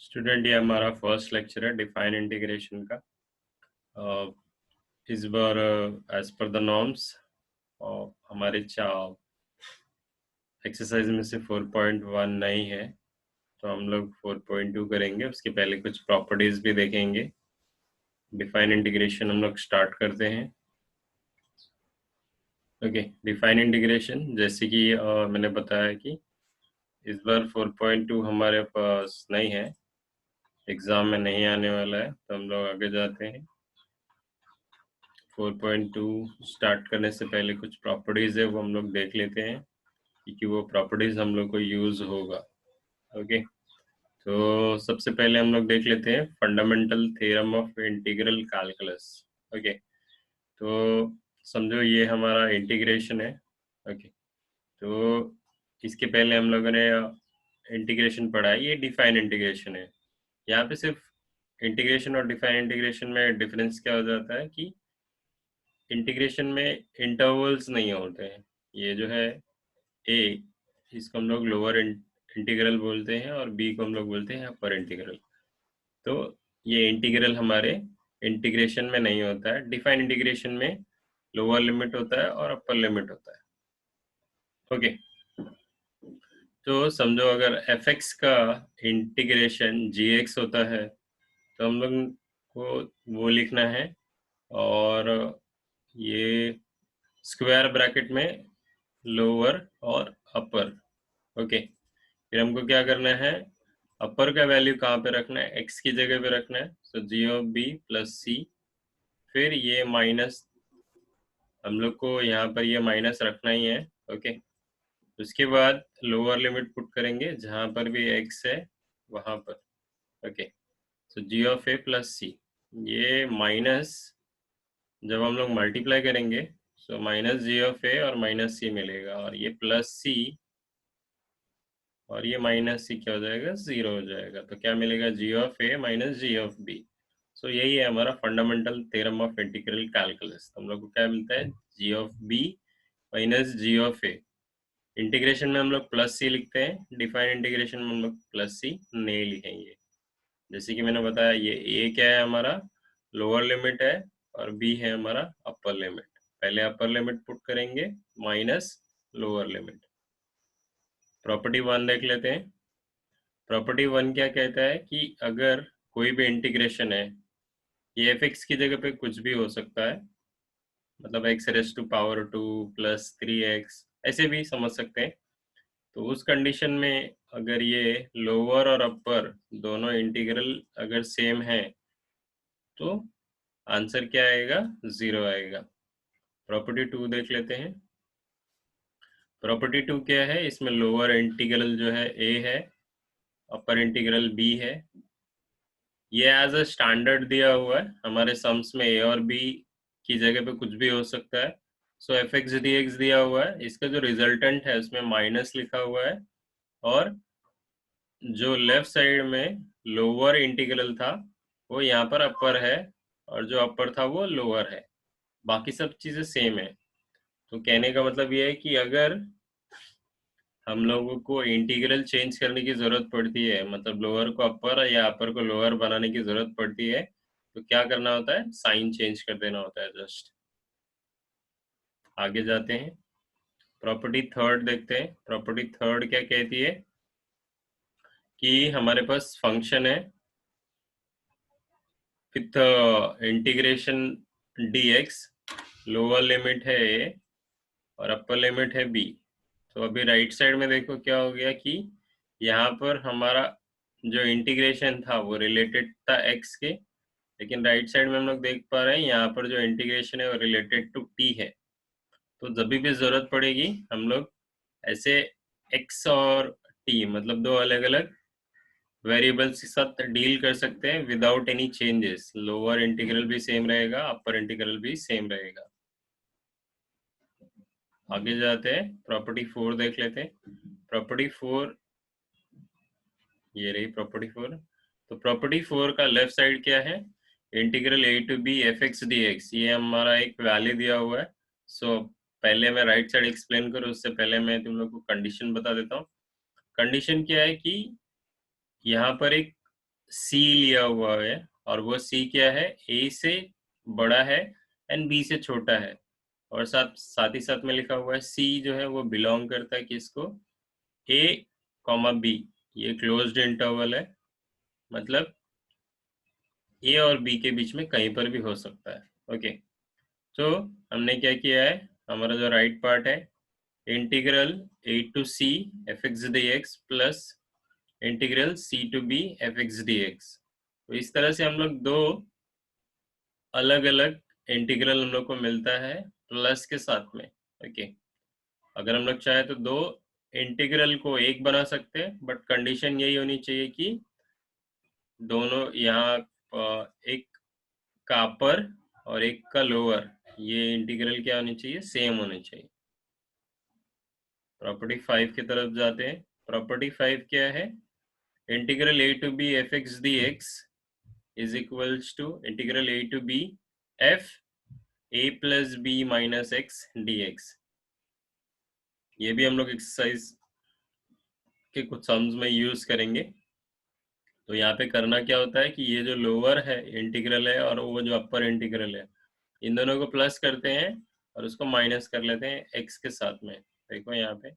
Student, ये हमारा first lecture है डिफाइन इंटीग्रेशन का। इस बार एज पर द नॉर्म्स हमारे एक्सरसाइज में से 4.1 नहीं है, तो हम लोग 4.2 करेंगे। उसके पहले कुछ प्रॉपर्टीज भी देखेंगे। डिफाइन इंटीग्रेशन हम लोग स्टार्ट करते हैं। ओके, डिफाइन इंटीग्रेशन जैसे कि मैंने बताया कि इस बार 4.2 हमारे पास नहीं है, एग्जाम में नहीं आने वाला है, तो हम लोग आगे जाते हैं। 4.2 स्टार्ट करने से पहले कुछ प्रॉपर्टीज है वो हम लोग देख लेते हैं, क्योंकि वो प्रॉपर्टीज हम लोग को यूज होगा। ओके, तो सबसे पहले हम लोग देख लेते हैं fundamental theorem of integral calculus. Okay, तो समझो ये हमारा इंटीग्रेशन है। ओके, तो इसके पहले हम लोगों ने इंटीग्रेशन पढ़ा है, ये डिफाइन इंटीग्रेशन है। यहाँ पे सिर्फ इंटीग्रेशन और डिफाइन इंटीग्रेशन में डिफरेंस क्या हो जाता है कि इंटीग्रेशन में इंटरवल्स नहीं होते हैं। ये जो है ए, इसको हम लोग लोअर इंटीग्रल बोलते हैं, और बी को हम लोग बोलते हैं अपर इंटीग्रल। तो ये इंटीग्रल हमारे इंटीग्रेशन में नहीं होता है। डिफाइन इंटीग्रेशन में लोअर लिमिट होता है और अपर लिमिट होता है। ओके, तो समझो अगर एफ एक्स का इंटीग्रेशन जी एक्स होता है, तो हम लोग को वो लिखना है, और ये स्क्वायर ब्रैकेट में लोअर और अपर। ओके, फिर हमको क्या करना है, अपर का वैल्यू कहाँ पे रखना है, एक्स की जगह पे रखना है। सो जी ऑफ बी प्लस सी, फिर ये माइनस, हम लोग को यहाँ पर ये माइनस रखना ही है। ओके, उसके बाद लोअर लिमिट पुट करेंगे जहाँ पर भी एक्स है वहाँ पर। Okay, so G of A plus C, ये माइनस जब हम लोग मल्टीप्लाई करेंगे, सो माइनस जी ऑफ ए और माइनस सी मिलेगा, और ये प्लस सी और ये माइनस सी क्या हो जाएगा, जीरो हो जाएगा। तो क्या मिलेगा, G of A minus G of B. So यही है हमारा fundamental theorem of integral calculus. हम लोग को क्या मिलता है, G of B minus G of A. Integration में हम लोग प्लस सी लिखते हैं, डिफाइन इंटीग्रेशन में हम लोग प्लस सी नहीं लिखेंगे। जैसे कि मैंने बताया, ये ए क्या है हमारा, लोअर लिमिट है, और बी है हमारा अपर लिमिट। पहले अपर लिमिट पुट करेंगे minus lower limit. Property one देख लेते हैं। प्रॉपर्टी वन क्या कहता है कि अगर कोई भी इंटीग्रेशन है, ये एफ एक्स की जगह पे कुछ भी हो सकता है, मतलब x raise to power 2 plus 3x, ऐसे भी समझ सकते हैं। तो उस कंडीशन में अगर ये लोअर और अपर दोनों इंटीग्रल अगर सेम है, तो आंसर क्या आएगा, जीरो आएगा। प्रॉपर्टी टू देख लेते हैं। प्रॉपर्टी टू क्या है, इसमें लोअर इंटीग्रल जो है ए है, अपर इंटीग्रल बी है। ये एज अ स्टैंडर्ड दिया हुआ है, हमारे सम्स में ए और बी की जगह पे कुछ भी हो सकता है। सो एफ एक्स डी एक्स दिया हुआ है, इसका जो रिजल्टेंट है उसमें माइनस लिखा हुआ है, और जो लेफ्ट साइड में लोअर इंटीग्रल था वो यहाँ पर अपर है, और जो अपर था वो लोअर है। बाकी सब चीजें सेम है। तो कहने का मतलब ये है कि अगर हम लोगों को इंटीग्रल चेंज करने की जरूरत पड़ती है, मतलब लोअर को अपर या अपर को लोअर बनाने की जरूरत पड़ती है, तो क्या करना होता है, साइन चेंज कर देना होता है जस्ट। आगे जाते हैं, प्रॉपर्टी थर्ड देखते हैं। प्रॉपर्टी थर्ड क्या कहती है कि हमारे पास फंक्शन है with integration dx, lower limit है a और अपर लिमिट है b। तो अभी राइट साइड में देखो क्या हो गया कि यहाँ पर हमारा जो इंटीग्रेशन था वो रिलेटेड था x के, लेकिन राइट साइड में हम लोग देख पा रहे हैं यहाँ पर जो इंटीग्रेशन है वो रिलेटेड टू t है। तो जब भी जरूरत पड़ेगी हम लोग ऐसे x और t, मतलब दो अलग अलग वेरिएबल्स के साथ डील कर सकते हैं without any changes. Lower integral भी सेम रहेगा, अपर इंटीग्रल भी सेम रहेगा। आगे जाते हैं, प्रॉपर्टी फोर देख लेते हैं। प्रॉपर्टी फोर, ये रही प्रॉपर्टी फोर। तो प्रॉपर्टी फोर का लेफ्ट साइड क्या है, integral A to B F X D X, ये हमारा एक वैल्यू दिया हुआ है। सो पहले मैं राइट साइड एक्सप्लेन करूँ उससे पहले मैं तुम लोग को कंडीशन बता देता हूँ। कंडीशन क्या है कि यहाँ पर एक सी लिया हुआ है, और वो सी क्या है, ए से बड़ा है एंड बी से छोटा है, और साथ साथ ही साथ में लिखा हुआ है सी जो है वो बिलोंग करता है किसको, ए कॉमा बी। ये क्लोज्ड इंटरवल है, मतलब ए और बी के बीच में कहीं पर भी हो सकता है। ओके, तो हमने क्या किया है, हमारा जो राइट पार्ट है, integral A to C F X D X plus integral C to B F X D X. तो इस तरह से हम लोग दो अलग अलग इंटीग्रल हम लोग को मिलता है प्लस के साथ में। ओके, अगर हम लोग चाहे तो दो इंटीग्रल को एक बना सकते हैं, बट कंडीशन यही होनी चाहिए कि दोनों यहाँ एक का अपर और एक का लोअर, ये इंटीग्रल क्या होनी चाहिए, सेम होने चाहिए। प्रॉपर्टी 5 की तरफ जाते हैं। प्रॉपर्टी 5 क्या है, integral A to B F X D X is equals to integral A to B F A plus B minus X D X. ये भी हम लोग एक्सरसाइज के कुछ सम्स में यूज करेंगे। तो यहाँ पे करना क्या होता है कि ये जो लोअर है इंटीग्रल है और वो जो अपर इंटीग्रल है, इन दोनों को प्लस करते हैं और उसको माइनस कर लेते हैं एक्स के साथ में। देखो यहाँ पे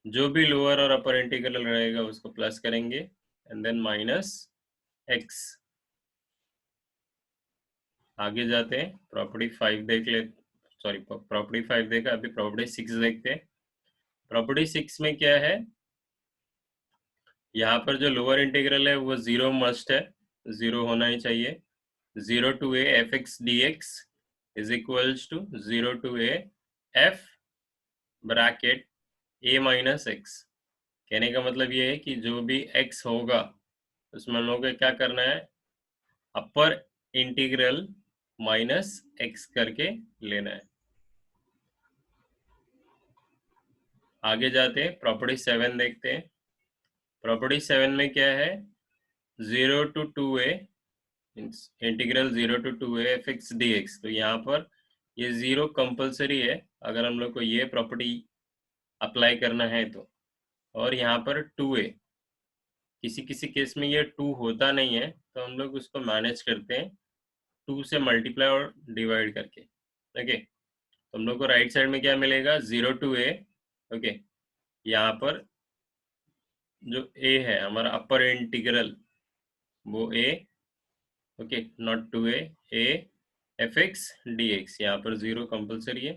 जो भी लोअर और अपर इंटीग्रल रहेगा उसको प्लस करेंगे एंड देन माइनस एक्स। आगे जाते हैं, प्रॉपर्टी 5 देख ले, सॉरी प्रॉपर्टी 5 देखा, अभी प्रॉपर्टी 6 देखते हैं। प्रॉपर्टी 6 में क्या है, यहाँ पर जो लोअर इंटीग्रल है वो जीरो मस्ट है, जीरो होना ही चाहिए। 0 to a F X D X is equals to 0 to a F bracket A minus X. कहने का मतलब ये है कि जो भी x होगा उसमें हम लोगों को क्या करना है, अपर इंटीग्रल माइनस एक्स करके लेना है। आगे जाते हैं, प्रॉपर्टी 7 देखते हैं। प्रॉपर्टी 7 में क्या है, 0 to 2a integral 0 to 2a F X D X. तो यहाँ पर ये जीरो कंपलसरी है अगर हम लोग को ये प्रॉपर्टी अप्लाई करना है तो। और यहाँ पर 2a, किसी किसी केस में ये 2 होता नहीं है तो हम लोग उसको मैनेज करते हैं 2 से मल्टीप्लाई और डिवाइड करके। ओके, तो हम लोग को राइट साइड में क्या मिलेगा, 0 to a। ओके, यहाँ पर जो a है हमारा अपर इंटीग्रल वो a, okay, not to a F X D X, यहाँ पर जीरो कंपलसरी है।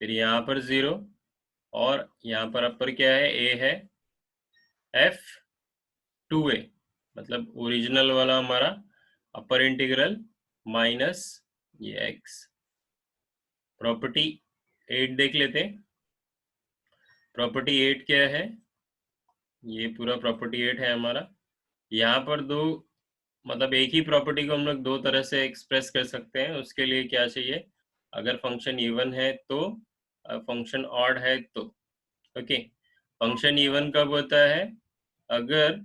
फिर यहाँ पर जीरो, और यहाँ पर अपर क्या है, a है एफ टू ए, मतलब ओरिजिनल वाला हमारा अपर इंटीग्रल माइनस ये एक्स। प्रॉपर्टी 8 देख लेते हैं। प्रॉपर्टी 8 क्या है, ये पूरा प्रॉपर्टी 8 है हमारा। यहाँ पर दो, मतलब एक ही प्रॉपर्टी को हम लोग दो तरह से एक्सप्रेस कर सकते हैं। उसके लिए क्या चाहिए, अगर फंक्शन इवन है तो, फंक्शन ऑड है तो। ओके, फंक्शन इवन कब होता है, अगर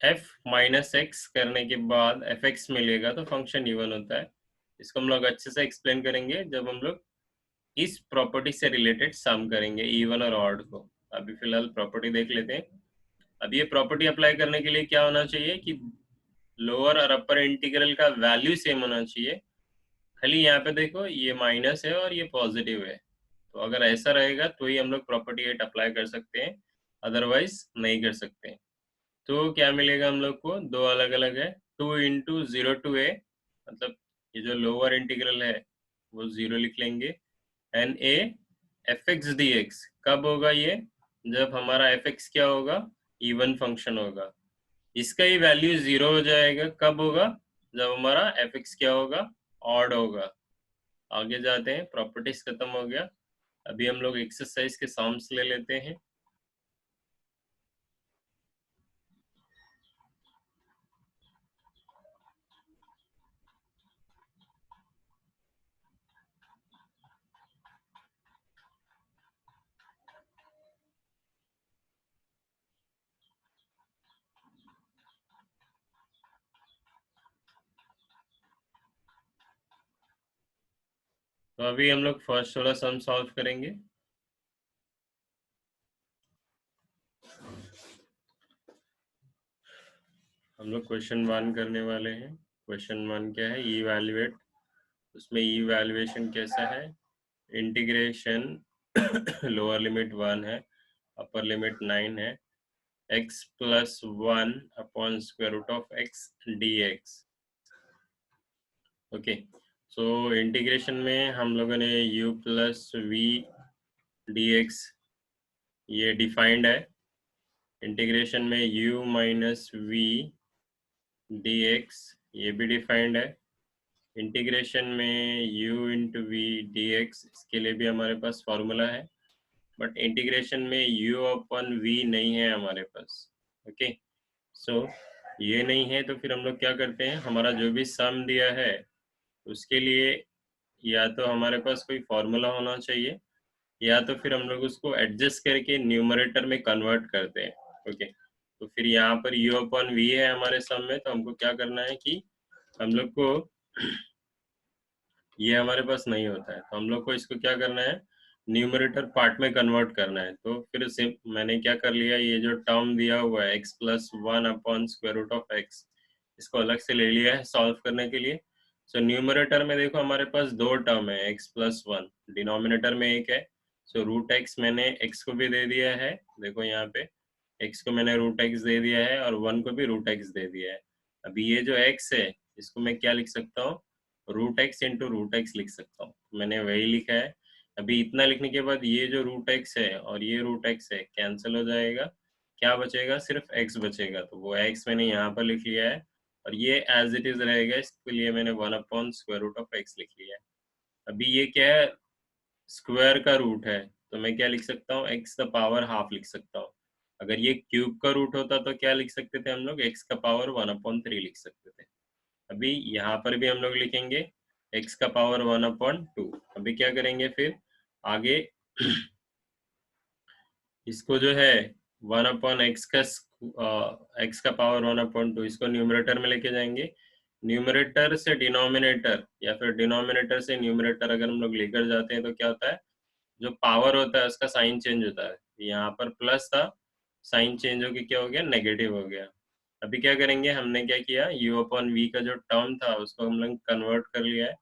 f माइनस एक्स करने के बाद एफ एक्स मिलेगा तो फंक्शन इवन होता है। इसको हम लोग अच्छे से एक्सप्लेन करेंगे जब हम लोग इस प्रॉपर्टी से रिलेटेड सम करेंगे इवन और ऑड को। अभी फिलहाल प्रॉपर्टी देख लेते हैं। अब ये प्रॉपर्टी अप्लाई करने के लिए क्या होना चाहिए कि लोअर और अपर इंटीग्रल का वैल्यू सेम होना चाहिए। खाली यहाँ पे देखो ये माइनस है और ये पॉजिटिव है, तो अगर ऐसा रहेगा तो ही हम लोग प्रॉपर्टी 8 अप्लाई कर सकते हैं, अदरवाइज नहीं कर सकते। तो क्या मिलेगा हम लोग को, दो अलग अलग है, 2 इंटू 0 to a, मतलब ये जो लोअर इंटीग्रल है वो जीरो लिख लेंगे, and A F X D X. कब होगा ये, जब हमारा एफ एक्स क्या होगा, इवन फंक्शन होगा। इसका ही वैल्यू जीरो हो जाएगा, कब होगा, जब हमारा एफ एक्स क्या होगा, ऑड होगा। आगे जाते हैं, प्रॉपर्टीज खत्म हो गया। अभी हम लोग एक्सरसाइज के सॉम्स ले लेते हैं। तो अभी हम लोग फर्स्ट वाला सम सॉल्व करेंगे। हम लोग क्वेश्चन 1 करने वाले हैं। क्वेश्चन 1 क्या है? इवैल्यूएट। उसमें इवैल्यूएशन कैसा है? इंटीग्रेशन लोअर लिमिट 1 है, अपर लिमिट 9 है, x plus 1 upon square root of x dx। Okay, so integration में हम लोगों ने u प्लस v dx ये डिफाइंड है। इंटीग्रेशन में u माइनस v dx ये भी डिफाइंड है। इंटीग्रेशन में u into v d x, इसके लिए भी हमारे पास फॉर्मूला है, बट इंटीग्रेशन में u अपन v नहीं है हमारे पास। ओके, सो ये नहीं है तो फिर हम लोग क्या करते हैं, हमारा जो भी सम दिया है उसके लिए या तो हमारे पास कोई फॉर्मूला होना चाहिए, या तो फिर हम लोग उसको एडजस्ट करके न्यूमरेटर में कन्वर्ट करते हैं। ओके, तो फिर यहाँ पर u अपन v है हमारे सम में, तो हमको क्या करना है कि हम लोग को ये हमारे पास नहीं होता है, तो हम लोग को इसको क्या करना है, न्यूमरेटर पार्ट में कन्वर्ट करना है। तो फिर से मैंने क्या कर लिया, ये जो टर्म दिया हुआ है x plus 1 upon square root of x, इसको अलग से ले लिया है सॉल्व करने के लिए। सो न्यूमरेटर में देखो हमारे पास दो टर्म है x प्लस 1, डिनोमिनेटर में एक है। सो रूट x मैंने x को भी दे दिया है, देखो यहाँ पे x को मैंने रूट x दे दिया है और 1 को भी रूट x दे दिया है। अभी ये जो x है इसको मैं क्या लिख सकता हूँ, root x into root x लिख सकता हूँ, मैंने वही लिखा है। अभी इतना लिखने के बाद ये जो रूट एक्स है और ये रूट एक्स है कैंसिल हो जाएगा, क्या बचेगा, सिर्फ एक्स बचेगा, तो वो एक्स मैंने यहाँ पर लिख लिया है और ये एज इट इज रहेगा, इसके लिए मैंने 1 upon square root of x लिख लिया है। अभी ये क्या है, स्क्वायर का रूट है, तो मैं क्या लिख सकता हूँ, एक्स का पावर हाफ लिख सकता हूँ। अगर ये क्यूब का रूट होता तो क्या लिख सकते थे हम लोग, एक्स का पावर 1/3 लिख सकते थे। अभी यहाँ पर भी हम लोग लिखेंगे x का पावर 1/2। अभी क्या करेंगे फिर आगे इसको जो है 1/x का x का पावर 1/2 इसको न्यूमरेटर में लेके जाएंगे। न्यूमरेटर से डिनोमिनेटर या फिर डिनोमिनेटर से न्यूमरेटर अगर हम लोग लेकर जाते हैं तो क्या होता है, जो पावर होता है उसका साइन चेंज होता है। यहाँ पर प्लस था, साइन चेंज होके क्या हो गया, नेगेटिव हो गया। अभी क्या करेंगे, हमने क्या किया, u अपॉन वी का जो टर्म था उसको हम लोग कन्वर्ट कर लिया है।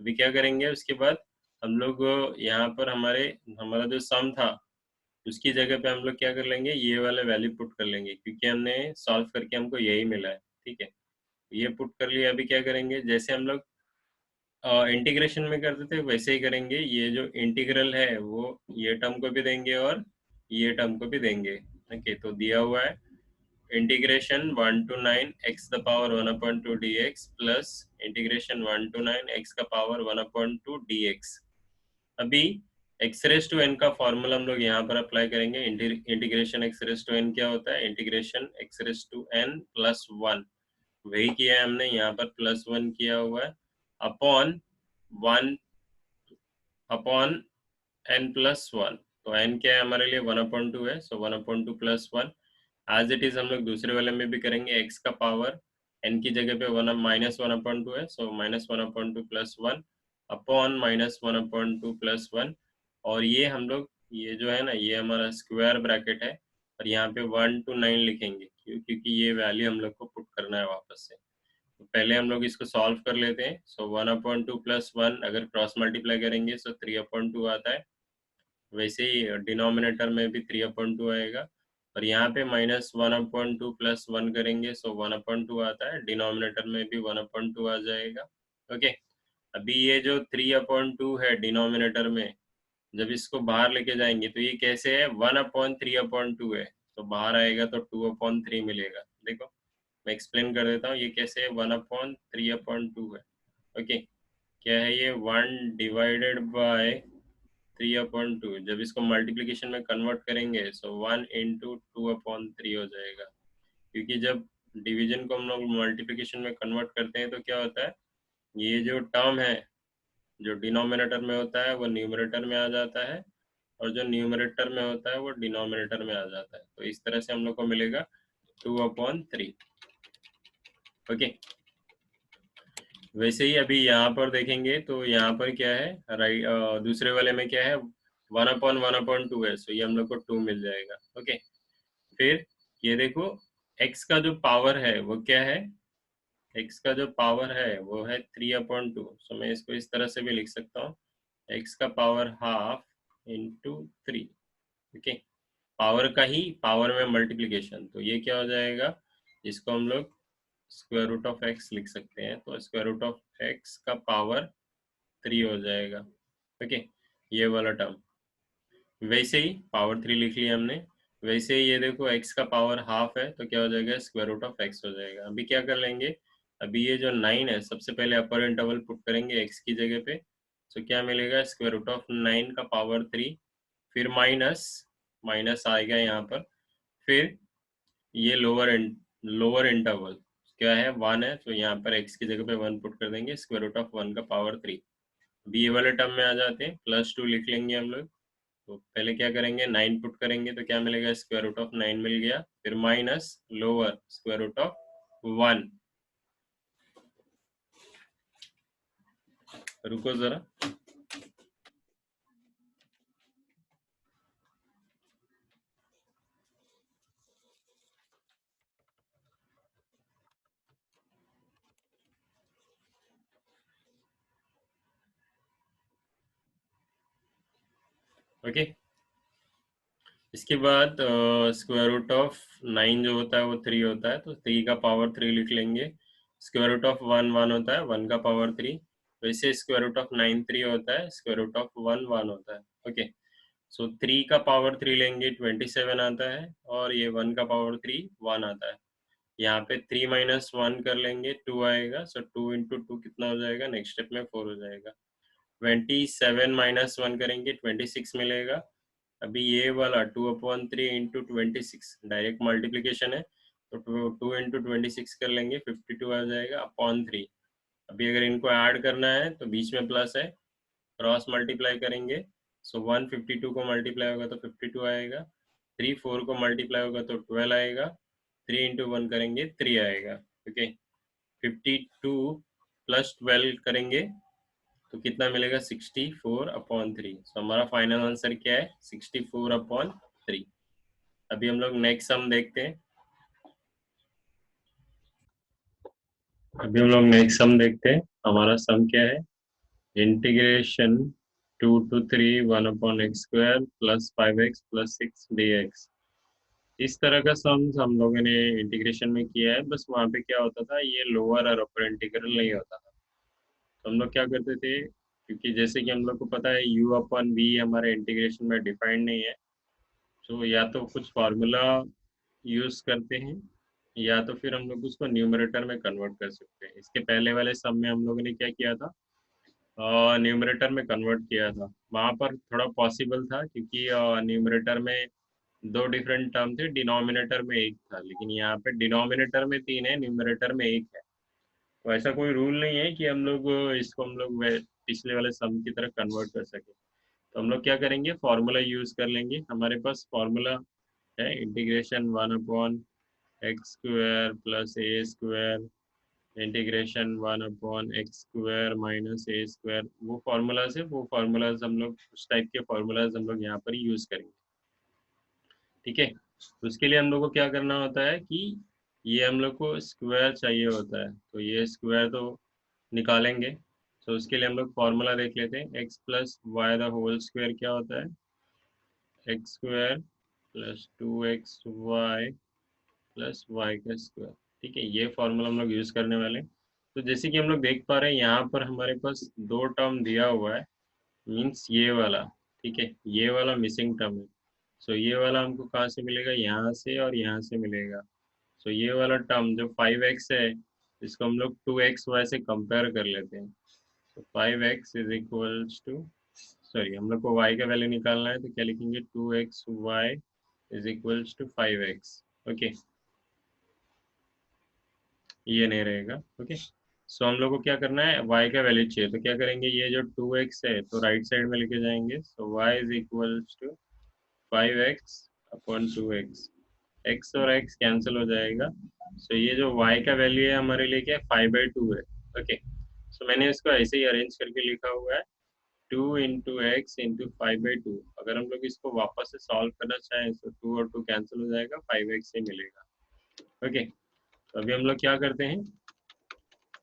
अभी क्या करेंगे, उसके बाद हम लोग यहाँ पर हमारा जो सम था उसकी जगह पे हम लोग क्या कर लेंगे, ये वाला वैल्यू पुट कर लेंगे, क्योंकि हमने सॉल्व करके हमको यही मिला है। ठीक है, ये पुट कर लिया। अभी क्या करेंगे, जैसे हम लोग इंटीग्रेशन में करते थे वैसे ही करेंगे। ये जो इंटीग्रल है वो ये टर्म को भी देंगे और ये टर्म को भी देंगे। ओके, तो दिया हुआ है integration 1 to 9 x the power 1/2 dx plus integration 1 to 9 x का पावर 1/2 dx। अभी x रेस टू n का फॉर्मूला हम लोग यहाँ पर अप्लाई करेंगे। Integration x raise to n क्या होता है, integration x raise to n plus 1, वही किया है हमने, यहाँ पर प्लस 1 किया हुआ है, अपॉन 1 अपॉन n प्लस 1। तो n क्या है हमारे लिए, 1/2 है, सो 1/2 प्लस 1। एज इट इज हम लोग दूसरे वाले में भी करेंगे, x का पावर n की जगह पे -1/2 है, सो -1/2 प्लस 1 अपॉन -1/2 प्लस 1। और ये हम लोग ये जो है ना, ये हमारा स्क्वायर ब्रैकेट है और यहाँ पे 1 to 9 लिखेंगे, क्योंकि ये वैल्यू हम लोग को पुट करना है वापस से। तो पहले हम लोग इसको सॉल्व कर लेते हैं। सो 1/2 प्लस 1 अगर क्रॉस मल्टीप्लाई करेंगे तो 3/2 आता है, वैसे ही डिनोमिनेटर में भी 3/2 आएगा। और यहाँ पे -1/2 प्लस 1 करेंगे, सो 1/2 आता है, डिनोमिनेटर में भी 1/2 आ जाएगा। ओके, अभी ये जो 3/2 है डिनोमिनेटर में, जब इसको बाहर लेके जाएंगे तो ये कैसे है, 1/3/2 है, तो बाहर आएगा तो 2/3 मिलेगा। देखो मैं एक्सप्लेन कर देता हूँ ये कैसे है, 1/3/2 है। ओके, क्या है ये, 1 डिवाइडेड बाय 3/2। जब इसको मल्टीप्लिकेशन में कन्वर्ट करेंगे सो 1 इंटू 2/3 हो जाएगा, क्योंकि जब डिवीजन को हम लोग मल्टीप्लिकेशन में कन्वर्ट करते हैं तो क्या होता है, ये जो टर्म है जो डिनोमिनेटर में होता है वो न्यूमरेटर में आ जाता है, और जो न्यूमरेटर में होता है वो डिनोमिनेटर में आ जाता है। तो इस तरह से हम लोग को मिलेगा 2/3। ओके, वैसे ही अभी यहाँ पर देखेंगे तो यहाँ पर क्या है, राइट, दूसरे वाले में क्या है, 1/1/2 है, सो ये हम लोग को 2 मिल जाएगा। ओके, फिर ये देखो x का जो पावर है वो क्या है, x का जो पावर है वो है 3/2। सो मैं इसको इस तरह से भी लिख सकता हूँ, x का power half into 3। Okay, power का ही पावर में मल्टीप्लीकेशन, तो ये क्या हो जाएगा, इसको हम लोग स्क्वायर रूट ऑफ एक्स लिख सकते हैं, तो स्क्वायर रूट ऑफ एक्स का पावर 3 हो जाएगा। ओके, ये वाला टर्म वैसे ही पावर 3 लिख लिया हमने। वैसे ही ये देखो x का पावर हाफ है, तो क्या हो जाएगा, स्क्वायर रूट ऑफ x हो जाएगा। अभी क्या कर लेंगे, अभी ये जो 9 है सबसे पहले अपर इंटरवल पुट करेंगे x की जगह पे, तो क्या मिलेगा, स्क्वायर रूट ऑफ 9 का पावर 3, फिर माइनस माइनस आएगा यहाँ पर, फिर ये लोअर इंटरवल क्या है, 1 है, तो यहाँ पर x की जगह पे 1 पुट कर देंगे, स्क्वायर रूट ऑफ 1 का पावर 3। अभी ये वाले टर्म में आ जाते हैं, +2 लिख लेंगे हम लोग। तो पहले क्या करेंगे, 9 पुट करेंगे, तो क्या मिलेगा, स्क्वायर रूट ऑफ 9 मिल गया, फिर minus lower square root of 1। रुको जरा, ओके। इसके बाद स्क्वायर रूट ऑफ 9 जो होता है वो 3 होता है, तो 3 का पावर 3 लिख लेंगे। स्क्वायर रूट ऑफ 1 1 होता है, 1 का पावर 3। वैसे स्क्वायर रूट ऑफ 9 3 होता है, स्क्वायर रूट ऑफ 1 1 होता है। ओके, सो 3 का पावर 3 लेंगे 27 आता है, और ये 1 का पावर 3 1 आता है। यहाँ पे 3 माइनस 1 कर लेंगे, 2 आएगा, सो 2 इंटू 2 कितना हो जाएगा, नेक्स्ट स्टेप में 4 हो जाएगा। 27 माइनस 1 करेंगे, 26 मिलेगा। अभी ये वाला 2/3 इंटू 26 डायरेक्ट मल्टीप्लीकेशन है, तो 2 इंटू 26 कर लेंगे, 52 आ जाएगा अपॉन 3। अभी अगर इनको ऐड करना है तो बीच में प्लस है, क्रॉस मल्टीप्लाई करेंगे, सो 1 52 को मल्टीप्लाई होगा तो 52 आएगा, 3 4 को मल्टीप्लाई होगा तो 12 आएगा, 3 इंटू 1 करेंगे 3 आएगा। ओके, 52 प्लस 12 करेंगे तो कितना मिलेगा, 64/3। तो हमारा फाइनल आंसर क्या है, 64/3। अभी हम लोग नेक्स्ट सम देखते हैं। हमारा सम क्या है, integration 2 to 3 1/x² plus 5x plus 6 dx। इस तरह का सम्स हम लोगों ने इंटीग्रेशन में किया है, बस वहाँ पे क्या होता था, ये लोअर और अपर इंटीग्रल नहीं होता था। तो हम लोग क्या करते थे, क्योंकि जैसे कि हम लोग को पता है u/v हमारे इंटीग्रेशन में डिफाइंड नहीं है, तो या तो कुछ फार्मूला यूज करते हैं, या तो फिर हम लोग उसको न्यूमरेटर में कन्वर्ट कर सकते हैं। इसके पहले वाले सम में हम लोगों ने क्या किया था, न्यूमरेटर में कन्वर्ट किया था। वहाँ पर थोड़ा पॉसिबल था, क्योंकि न्यूमरेटर में दो डिफरेंट टर्म थे, डिनोमिनेटर में एक था, लेकिन यहाँ पे डिनोमिनेटर में 3 है, न्यूमरेटर में 1 है। तो ऐसा कोई रूल नहीं है कि हम लोग इसको हम लोग पिछले वाले सम की तरह कन्वर्ट कर सके। तो हम लोग क्या करेंगे, फॉर्मूला यूज कर लेंगे। हमारे पास फॉर्मूला है integration 1/x² plus a² integration 1/x² minus a²। वो फार्मूलाज है, वो फार्मूलाज हम लोग, उस टाइप के फार्मूलाज हम लोग यहाँ पर यूज करेंगे। ठीक है, तो उसके लिए हम लोग को क्या करना होता है कि ये हम लोग को स्क्वायर चाहिए होता है, तो ये स्क्वायर तो निकालेंगे। तो उसके लिए हम लोग फॉर्मूला देख लेते हैं, x plus y the whole square क्या होता है, x² plus 2xy plus y का स्क्वायर। ठीक है, ये फॉर्मूला हम लोग यूज करने वाले हैं। तो जैसे कि हम लोग देख पा रहे हैं, यहाँ पर हमारे पास दो टर्म दिया हुआ है, मीन्स ये वाला। ठीक है, ये वाला मिसिंग टर्म है। सो ये वाला हमको कहाँ से मिलेगा, यहाँ से और यहाँ से मिलेगा। सो ये वाला टर्म जो 5x है, इसको हम लोग 2xy से कंपेयर कर लेते हैं। तो 5x is equals to, sorry हम लोग को y का वैल्यू निकालना है, तो क्या लिखेंगे, 2xy is equals to 5x। Okay, ये नहीं रहेगा। ओके, सो हम लोग को क्या करना है, y का वैल्यू चाहिए, तो क्या करेंगे, ये जो 2x है तो राइट साइड में लेके जाएंगे, so y is equals to 5x/2x। x और x कैंसिल हो जाएगा। सो ये जो y का वैल्यू है हमारे लिए क्या है, 5/2 है। ओके, सो मैंने इसको ऐसे ही अरेंज करके लिखा हुआ है, 2 × x × 5/2। अगर हम लोग इसको वापस से सॉल्व करना चाहें तो 2 और 2 कैंसिल हो जाएगा, 5x ही मिलेगा। ओके, तो अभी हम लोग क्या करते हैं,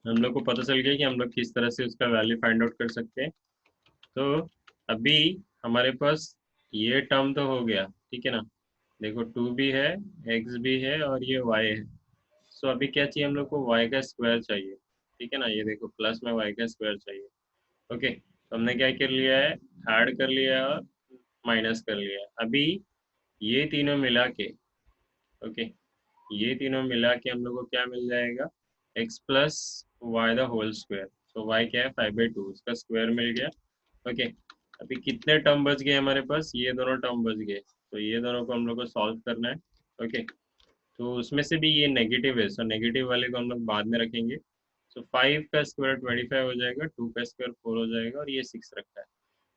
हम लोग को पता चल गया कि हम लोग किस तरह से उसका वैल्यू फाइंड आउट कर सकते हैं। तो अभी हमारे पास ये टर्म तो हो गया, ठीक है ना। देखो 2 भी है, x भी है और ये y है। सो अभी क्या चाहिए हम लोग को, y का स्क्वायर चाहिए, ठीक है ना। ये देखो प्लस में y का स्क्वायर चाहिए। ओके, तो हमने क्या कर लिया है, ऐड कर लिया है और माइनस कर लिया है। अभी ये तीनों मिला के, ओके, ये तीनों मिला के हम लोग को क्या मिल जाएगा, x plus y the whole square. So y क्या है 5/2, उसका स्क्वायर मिल गया। ओके, अभी कितने टर्म बच गए हमारे पास, ये दोनों टर्म बच गए, तो ये दोनों को हम लोग को सॉल्व करना है। ओके, तो उसमें से भी ये नेगेटिव है, सो नेगेटिव वाले को हम लोग बाद में रखेंगे। सो 5 का स्क्वायर 25 हो जाएगा, 2 का स्क्वायर 4 हो जाएगा और ये 6 रखा है।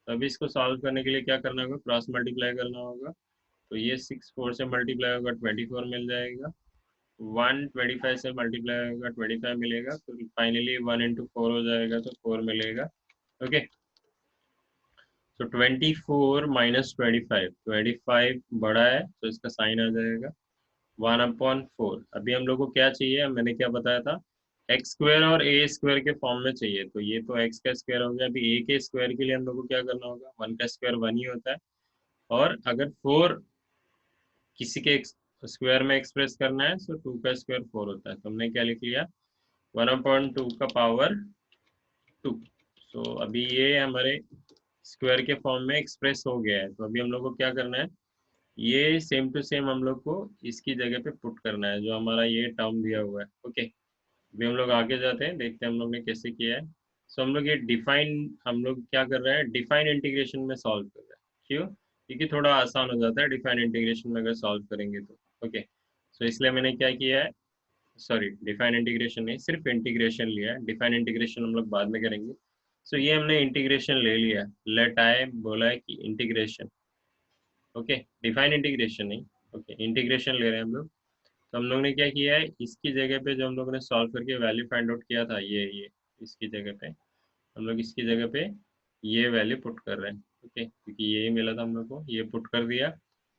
तो अभी इसको सॉल्व करने के लिए क्या करना होगा, क्रॉस मल्टीप्लाई करना होगा। तो ये 6 4 से मल्टीप्लाई होगा 24 मिल जाएगा, 125 से मल्टीप्लाई होगा 25 मिलेगा, तो फाइनली 1 into 4 हो जाएगा तो 4 मिलेगा। ओके, तो 24 माइनस 25, 25 बड़ा है तो इसका साइन आ जाएगा 1/4। अभी हम लोग को क्या चाहिए, मैंने क्या बताया था, एक्स स्क्वायर और ए स्क्वायर के फॉर्म में चाहिए। तो ये तो एक्स का स्क्वायर हो गया, अभी ए के स्क्वायर के लिए हम लोग को क्या करना होगा, 1 का स्क्वायर 1 ही होता है। और अगर 4 किसी के स्क्वायर में एक्सप्रेस करना है तो 2 का स्क्वायर 4 होता है। तो हमने क्या लिख लिया, 1/2 का पावर 2। सो अभी ये हमारे स्क्वायर के फॉर्म में एक्सप्रेस हो गया है। तो अभी हम लोग को क्या करना है, ये सेम टू सेम हम लोग को इसकी जगह पे पुट करना है, जो हमारा ये टर्म दिया हुआ है। ओके, अभी हम लोग आगे जाते हैं, देखते हैं हम लोग ने कैसे किया है। सो हम लोग ये डिफाइन, हम लोग क्या कर रहे हैं, डिफाइन इंटीग्रेशन में सॉल्व कर रहे हैं। क्यों, क्योंकि थोड़ा आसान हो जाता है डिफाइन इंटीग्रेशन में अगर सॉल्व करेंगे तो। ओके, सो इसलिए मैंने क्या किया है, सॉरी डिफाइन इंटीग्रेशन नहीं, सिर्फ इंटीग्रेशन लिया है, डिफाइन इंटीग्रेशन हम लोग बाद में करेंगे। सो ये हमने इंटीग्रेशन ले लिया, लेट आए बोला है कि इंटीग्रेशन। ओके, डिफाइन इंटीग्रेशन नहीं, ओके इंटीग्रेशन ले रहे हैं हम लोग। तो हम लोग ने क्या किया है, इसकी जगह पे जो हम लोग ने सॉल्व करके वैल्यू फाइंड आउट किया था, ये इसकी जगह पे हम लोग इसकी जगह पे ये वैल्यू पुट कर रहे हैं। ओके, क्योंकि यही मिला था हम लोग को, ये पुट कर दिया।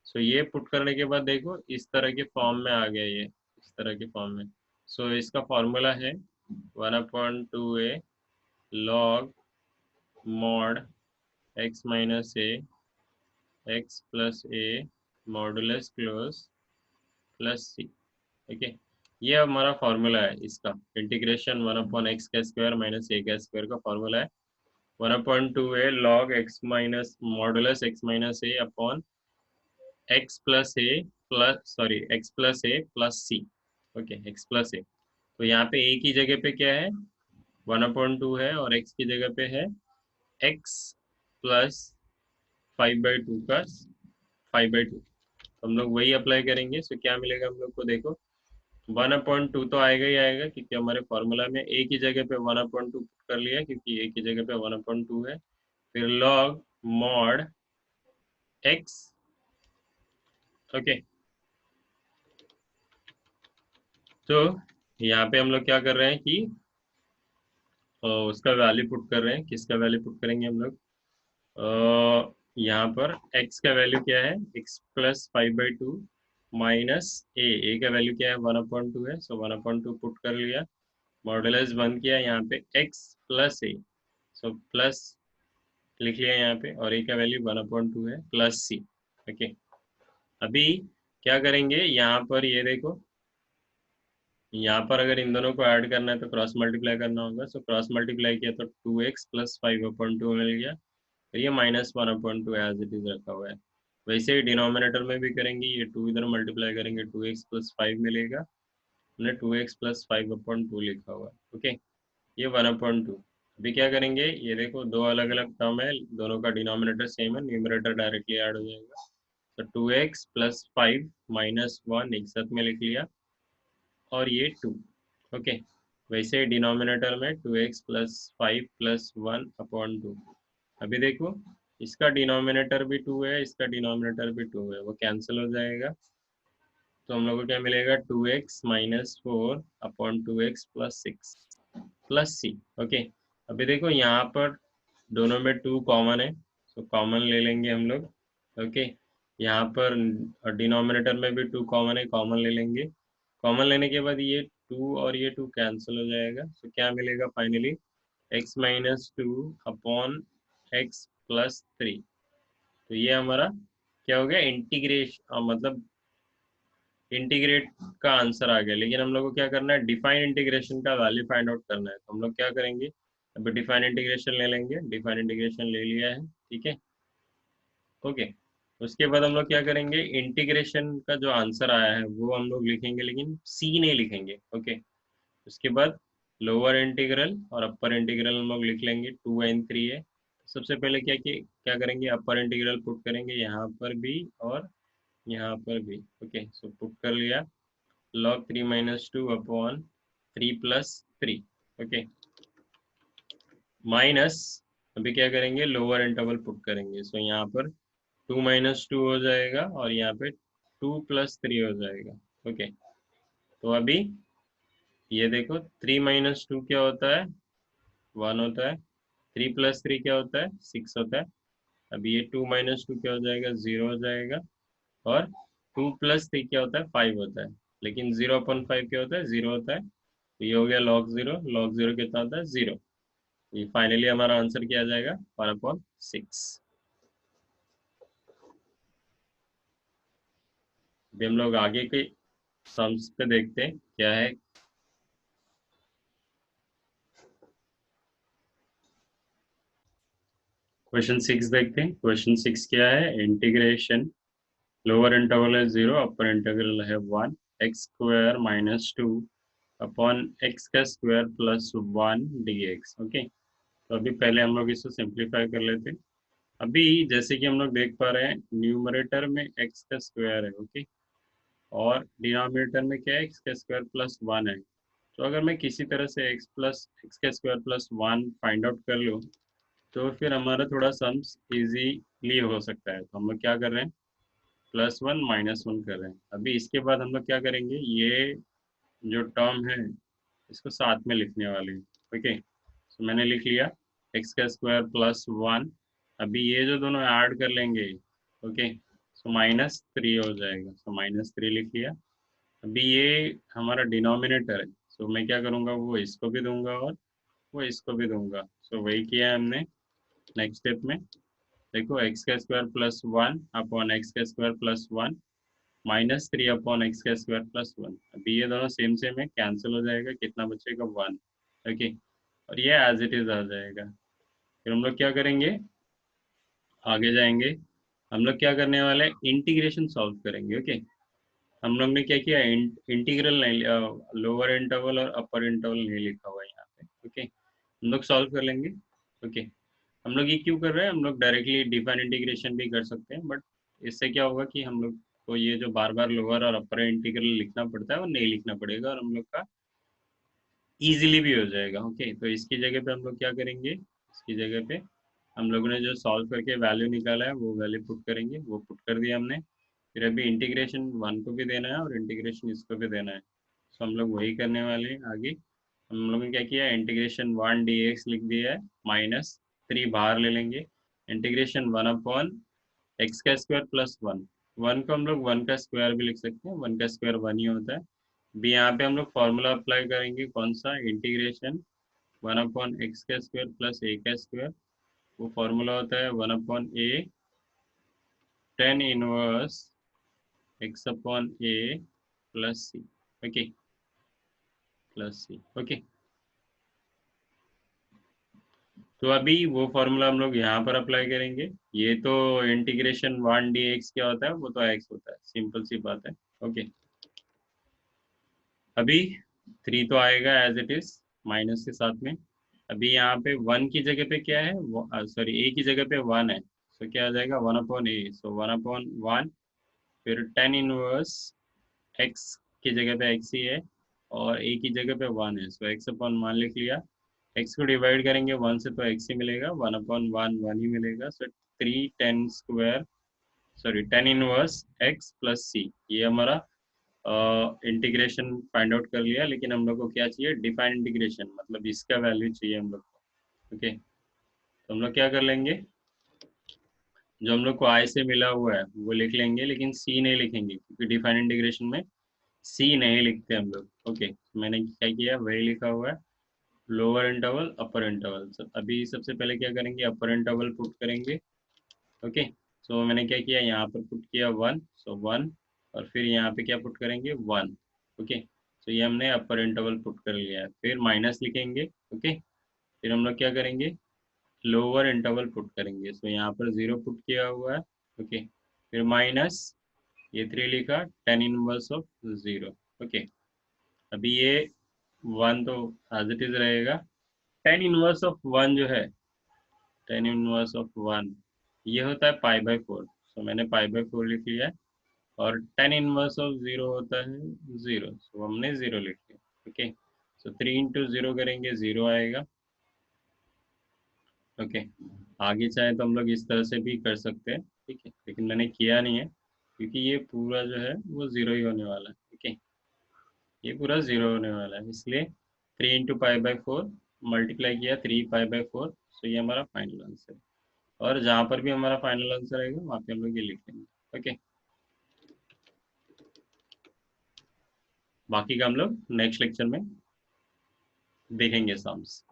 सो ये पुट करने के बाद देखो इस तरह के फॉर्म में आ गया, ये इस तरह के फॉर्म में। सो इसका फॉर्मूला है 1/2a log mod x minus A x plus A modulus close plus C. Okay, ये हमारा फॉर्मूला है इसका, इंटीग्रेशन 1/x का स्क्वायर माइनस ए का स्क्वायर का फॉर्मूला है 1/2a log x minus modulus x minus A upon x plus A plus sorry x plus A plus C. Okay, x plus A, तो यहाँ पे a की जगह पे क्या है 1/2 है और x की जगह पे है x प्लस 5/2 का 5/2। हम लोग वही अप्लाई करेंगे। सो क्या मिलेगा हम लोग को, देखो 1/2 तो आएगा ही आएगा, क्योंकि हमारे फॉर्मूला में ए की जगह पे 1/2 कर लिया, क्योंकि ए की जगह पे 1/2 है। फिर लॉग मॉड एक्स। ओके, तो यहाँ पे हम लोग क्या कर रहे हैं कि उसका वैल्यू पुट कर रहे हैं, किसका वैल्यू पुट करेंगे हम लोग, यहाँ पर x का वैल्यू क्या है, x प्लस 5/2 माइनस ए का वैल्यू क्या है 1/2 है। सो 1/2 पुट कर लिया, मॉडुलस 1 किया, यहाँ पे x प्लस ए, सो प्लस लिख लिया यहाँ पे, और ए का वैल्यू 1/2 है प्लस सी। ओके, अभी क्या करेंगे, यहाँ पर ये देखो, यहाँ पर अगर इन दोनों को ऐड करना है तो क्रॉस मल्टीप्लाई करना होगा। सो क्रॉस मल्टीप्लाई किया तो 2x प्लस 5/2 मिल गया, तो ये माइनस 1/2 एज इट इज रखा हुआ है। वैसे ही डिनोमिनेटर में भी करेंगे, ये 2 इधर मल्टीप्लाई करेंगे 2x प्लस 5 मिलेगा, हमने 2x प्लस 5/2 लिखा हुआ है। ओके, ये 1/2। अभी क्या करेंगे, ये देखो दो अलग अलग टर्म है, दोनों का डिनोमिनेटर सेम है, न्यूमरेटर डायरेक्टली ऐड हो जाएगा। तो 2x प्लस 5 माइनस 1 एक साथ में लिख लिया, और ये 2। ओके, वैसे डिनोमिनेटर में 2x प्लस 5 प्लस 1/2। अभी देखो इसका डिनोमिनेटर भी 2 है, इसका डिनोमिनेटर भी 2 है, वो कैंसिल हो जाएगा। तो हम लोग को क्या मिलेगा, 2x minus 4/2x plus 6 plus C. Okay, अभी देखो यहाँ पर दोनों में 2 कॉमन है, तो कॉमन ले लेंगे हम लोग। ओके, यहाँ पर डिनोमिनेटर में भी 2 कॉमन है, कॉमन ले लेंगे। कॉमन लेने के बाद ये 2 और ये 2 कैंसिल हो जाएगा, तो क्या मिलेगा finally, x minus 2 upon x plus 3। तो ये हमारा क्या हो गया, इंटीग्रेशन मतलब इंटीग्रेट का आंसर आ गया। लेकिन हम लोग को क्या करना है, डिफाइन इंटीग्रेशन का वैल्यू फाइंड आउट करना है। तो हम लोग क्या करेंगे, अभी डिफाइन इंटीग्रेशन ले लेंगे, डिफाइन इंटीग्रेशन ले लिया है, ठीक है, ओके। उसके बाद हम लोग क्या करेंगे, इंटीग्रेशन का जो आंसर आया है वो हम लोग लिखेंगे, लेकिन सी नहीं लिखेंगे, ओके। उसके बाद लोअर इंटीग्रल और अपर इंटीग्रल हम लोग लिख लेंगे, 2 एंड 3 है। सबसे पहले क्या करेंगे, अपर इंटीग्रल पुट करेंगे यहाँ पर भी और यहाँ पर भी, ओके। सो पुट कर लिया, log 3 minus 2 upon 3 plus 3, okay, minus अभी क्या करेंगे, लोअर इंटरवल पुट करेंगे। सो यहाँ पर 2 माइनस 2 हो जाएगा और यहाँ पे 2 प्लस 3 हो जाएगा, ओके। तो अभी ये देखो, 3 माइनस 2 क्या होता है, 1 होता है, 3 प्लस 3 क्या होता है, 6 होता है। अभी ये 2 माइनस 2 क्या हो जाएगा, 0 हो जाएगा, और 2 प्लस 3 क्या होता है, 5 होता है। लेकिन 0 अपॉन 5 क्या होता है, 0 होता है। तो ये हो गया log 0, log 0 कितना होता है, 0। ये फाइनली हमारा आंसर क्या आ जाएगा, 1/6। अभी हम लोग आगे के सम्स पे देखते हैं क्या है। क्वेश्चन 6 देखते हैं। क्वेश्चन 6 क्या है, इंटीग्रेशन लोअर इंटरवल है 0, अपर इंटरवल है 1, X square minus 2 upon X का square plus 1 D X, okay. तो अभी पहले हम लोग इसको सिंप्लीफाई कर लेते हैं। अभी जैसे कि हम लोग देख पा रहे हैं, न्यूमरेटर में एक्स का स्क्वायर है, ओके, और डिनोमिनेटर में क्या है, एक्स का स्क्वायर प्लस 1 है। तो अगर मैं किसी तरह से एक्स का स्क्वायर प्लस 1 फाइंड आउट कर लूँ, तो फिर हमारा थोड़ा सम्स इजीली हो सकता है। तो हम लोग क्या कर रहे हैं, +1 -1 कर रहे हैं। अभी इसके बाद हम लोग क्या करेंगे, ये जो टर्म है इसको साथ में लिखने वाले हैं, ओके। तो मैंने लिख लिया एक्स का स्क्वायर प्लस 1। अभी ये जो दोनों ऐड कर लेंगे, ओके, सो -3 हो जाएगा। सो -3 लिख लिया। अभी ये हमारा डिनोमिनेटर है, सो मैं क्या करूँगा, वो इसको भी दूंगा और वो इसको भी दूंगा। सो वही किया है हमने। नेक्स्ट स्टेप में देखो, एक्स का स्क्वायर प्लस 1 अपॉन एक्स का स्क्वायर प्लस 1 -3 अपॉन एक्स का स्क्वायर प्लस 1। अभी ये दोनों सेम सेम है, कैंसिल हो जाएगा, कितना बचेगा, 1, ओके। और ये एज इट इज आ जाएगा। फिर हम लोग क्या करेंगे, आगे जाएंगे। हम लोग क्या करने वाले हैं, इंटीग्रेशन सॉल्व करेंगे, ओके। हम लोग ने क्या किया, इंटीग्रल नहीं, लोअर इंटरवल और अपर इंटरवल नहीं लिखा हुआ है यहाँ पे, ओके। हम लोग सॉल्व कर लेंगे, ओके। हम लोग ये क्यों कर रहे हैं, हम लोग डायरेक्टली डिफाइन इंटीग्रेशन भी कर सकते हैं, बट इससे क्या होगा कि हम लोग को ये जो बार बार लोअर और अपर इंटीग्रल लिखना पड़ता है वो नहीं लिखना पड़ेगा, और हम लोग का इजीली भी हो जाएगा, ओके। तो इसकी जगह पे हम लोग क्या करेंगे, इसकी जगह पे हम लोगों ने जो सॉल्व करके वैल्यू निकाला है वो वैल्यू पुट करेंगे, वो पुट कर दिया हमने। फिर अभी इंटीग्रेशन 1 को भी देना है और इंटीग्रेशन इसको भी देना है। तो हम लोग वही करने वाले हैं आगे। हम लोगों ने क्या किया, इंटीग्रेशन 1 डी एक्स लिख दिया है, -3 बाहर ले लेंगे, इंटीग्रेशन 1 अपॉन एक्स का स्क्वायर प्लस 1। 1 को हम लोग 1 का स्क्वायर भी लिख सकते हैं, 1 का स्क्वायर 1 ही होता है। भी यहाँ पे हम लोग फॉर्मूला अप्लाई करेंगे, कौन सा, इंटीग्रेशन 1 अपॉन एक्स का स्क्वायर प्लस ए का स्क्वायर। वो फॉर्मूला होता है 1 अपॉन ए टेन इनवर्स एक्स अपॉन ए plus C, okay, plus C, okay. तो अभी वो फॉर्मूला हम लोग यहाँ पर अप्लाई करेंगे। ये तो इंटीग्रेशन 1 डी एक्स क्या होता है, वो तो एक्स होता है, सिंपल सी बात है, ओके। अभी 3 तो आएगा एज इट इज माइनस के साथ में। अभी यहाँ पे 1 की जगह पे क्या है, सॉरी ए की जगह पे 1 है, तो क्या आ जाएगा, 1 अपॉन ए। सो 1 अपॉन 1, फिर टेन इनवर्स एक्स की जगह पे एक्स ही है, और ए की जगह पे 1 है, सो एक्स अपॉन 1 लिख लिया। एक्स को डिवाइड करेंगे 1 से तो एक्स ही मिलेगा, 1 अपॉन 1 1 ही मिलेगा। So 3 10 square, sorry 10 inverse X plus C, ये हमारा इंटीग्रेशन फाइंड आउट कर लिया। लेकिन हम लोग को क्या चाहिए, डिफाइन इंटीग्रेशन, मतलब इसका वैल्यू चाहिए हम लोग को, ओके। तो हम लोग क्या कर लेंगे, जो हम लोग को आई से मिला हुआ है वो लिख लेंगे, लेकिन सी नहीं लिखेंगे, क्योंकि डिफाइन इंटीग्रेशन में सी नहीं लिखते हम लोग। ओके, मैंने क्या किया, वही लिखा हुआ है, लोअर इंटरवल अपर इंटरवल। अभी सबसे पहले क्या करेंगे, अपर इंटरवल पुट करेंगे। ओके, सो मैंने क्या किया, यहाँ पर पुट किया 1, सो 1, और फिर यहाँ पे क्या पुट करेंगे, 1। ओके, सो ये हमने अपर इंटरवल पुट कर लिया है, फिर माइनस लिखेंगे। ओके, फिर हम लोग क्या करेंगे, लोअर इंटरवल पुट करेंगे। सो यहाँ पर 0 पुट किया हुआ है। ओके, फिर माइनस ये 3 लिखा, टेन इनवर्स ऑफ 0। ओके, अभी ये 1 तो एज इट इज रहेगा। टेन इनवर्स ऑफ 1 जो है, टेन इनवर्स ऑफ 1 ये होता है पाई बाय 4। सो मैंने पाई बाय 4 लिख लिया है। और टेन इनवर्स ऑफ 0 होता है 0, सो हमने 0 लिख लिया। ओके, सो 3 इंटू 0 करेंगे, 0 आएगा। ओके, आगे चाहे तो हम लोग इस तरह से भी कर सकते हैं, ठीक है, लेकिन मैंने किया नहीं है क्योंकि ये पूरा जो है वो 0 ही होने वाला है। ओके, ये पूरा 0 होने वाला है, इसलिए 3 इंटू पाई बाई 4 मल्टीप्लाई किया 3 पाई बाई 4। सो ये हमारा फाइनल आंसर है। और जहाँ पर भी हमारा फाइनल आंसर आएगा वहाँ पे हम लोग ये लिख लेंगे। ओके, बाकी का हम लोग नेक्स्ट लेक्चर में देखेंगे साम्स।